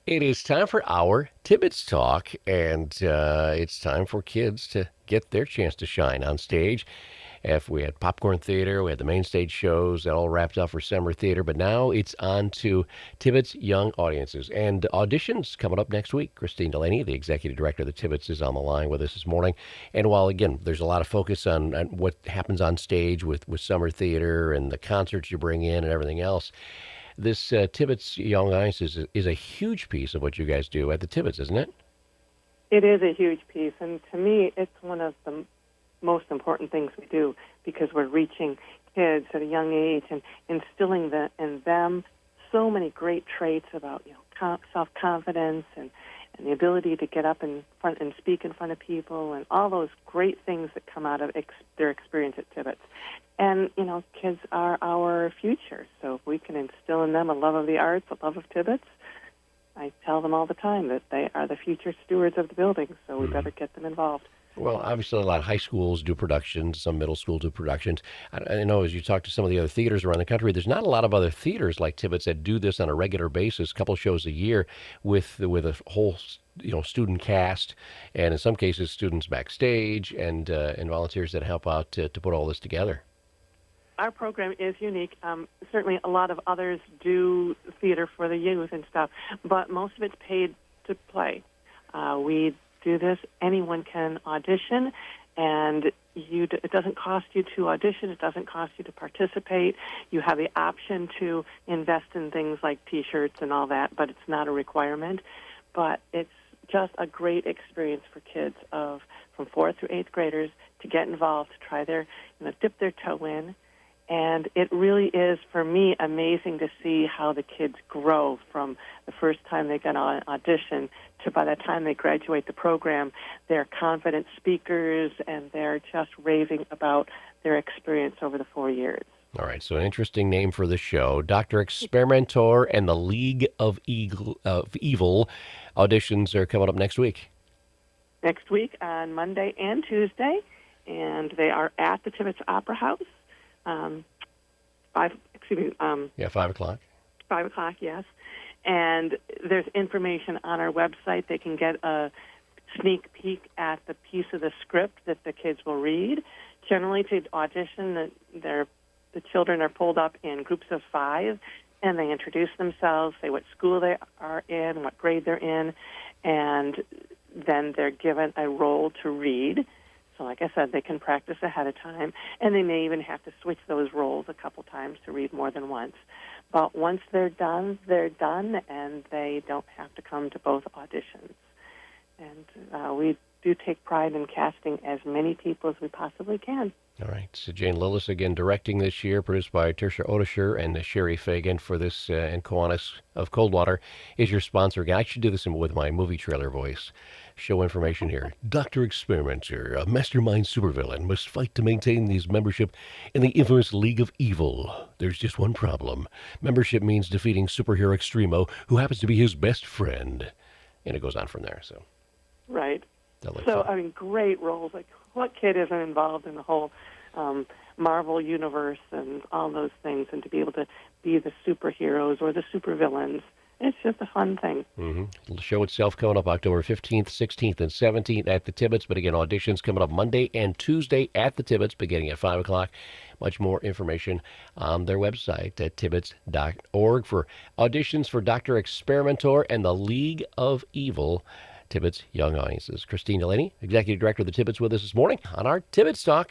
It is time for our Tibbits Talk, and it's time for kids to get their chance to shine on stage. If we had popcorn theater, we had the main stage shows that all wrapped up for summer theater, but now it's on to Tibbits Young Audiences and auditions coming up next week. Christine Delaney, the executive director of the Tibbits, is on the line with us this morning. And while again, there's a lot of focus on what happens on stage with summer theater and the concerts you bring in and everything else, this Tibbets Young Audiences is a huge piece of what you guys do at the Tibbits, isn't it? It is a huge piece, and to me, it's one of the most important things we do because we're reaching kids at a young age and instilling in them so many great traits about self-confidence and the ability to get up in front and speak in front of people and all those great things that come out of their experience at Tibbets. And, kids are our future, so if we can instill in them a love of the arts, a love of Tibbets, I tell them all the time that they are the future stewards of the building, so we better get them involved. Well, obviously, a lot of high schools do productions. Some middle schools do productions. I know as you talk to some of the other theaters around the country, there's not a lot of other theaters like Tibbets that do this on a regular basis, a couple shows a year with a whole student cast, and in some cases students backstage and volunteers that help out to put all this together. Our program is unique. Certainly, a lot of others do theater for the youth and stuff, but most of it's paid to play. We do this. Anyone can audition, and it doesn't cost you to audition. It doesn't cost you to participate. You have the option to invest in things like T-shirts and all that, but it's not a requirement. But it's just a great experience for kids from 4th through 8th graders to get involved, to try dip their toe in. And it really is, for me, amazing to see how the kids grow from the first time they get on audition to by the time they graduate the program. They're confident speakers, and they're just raving about their experience over the 4 years. All right, so an interesting name for the show, Dr. Experimentor and the League of Evil. Auditions are coming up next week. Next week on Monday and Tuesday, and they are at the Tibbits Opera House. 5 o'clock. 5 o'clock, yes. And there's information on our website. They can get a sneak peek at the piece of the script that the kids will read. Generally, to audition, the children are pulled up in groups of 5, and they introduce themselves, say what school they are in, what grade they're in, and then they're given a role to read. So like I said, they can practice ahead of time, and they may even have to switch those roles a couple times to read more than once. But once they're done, and they don't have to come to both auditions. And we do take pride in casting as many people as we possibly can. All right. So Jane Lillis again directing this year, produced by Tertia Odisher and Sherry Fagan for this, and Kiwanis of Coldwater is your sponsor. Again, I should do this with my movie trailer voice. Show information here. Dr. Experimenter, a mastermind supervillain, must fight to maintain his membership in the infamous League of Evil. There's just one problem. Membership means defeating superhero Extremo, who happens to be his best friend. And it goes on from there. So. Right. So, great roles. Like, what kid isn't involved in the whole Marvel universe and all those things, and to be able to be the superheroes or the supervillains, it's just a fun thing. Mm-hmm. The show itself coming up October 15th, 16th, and 17th at the Tibbits. But again, auditions coming up Monday and Tuesday at the Tibbits, beginning at 5 o'clock. Much more information on their website at tibbits.org for auditions for Dr. Experimentor and the League of Evil. Tibbits Young Audiences. Christine Delaney, Executive Director of the Tibbits, with us this morning on our Tibbits Talk.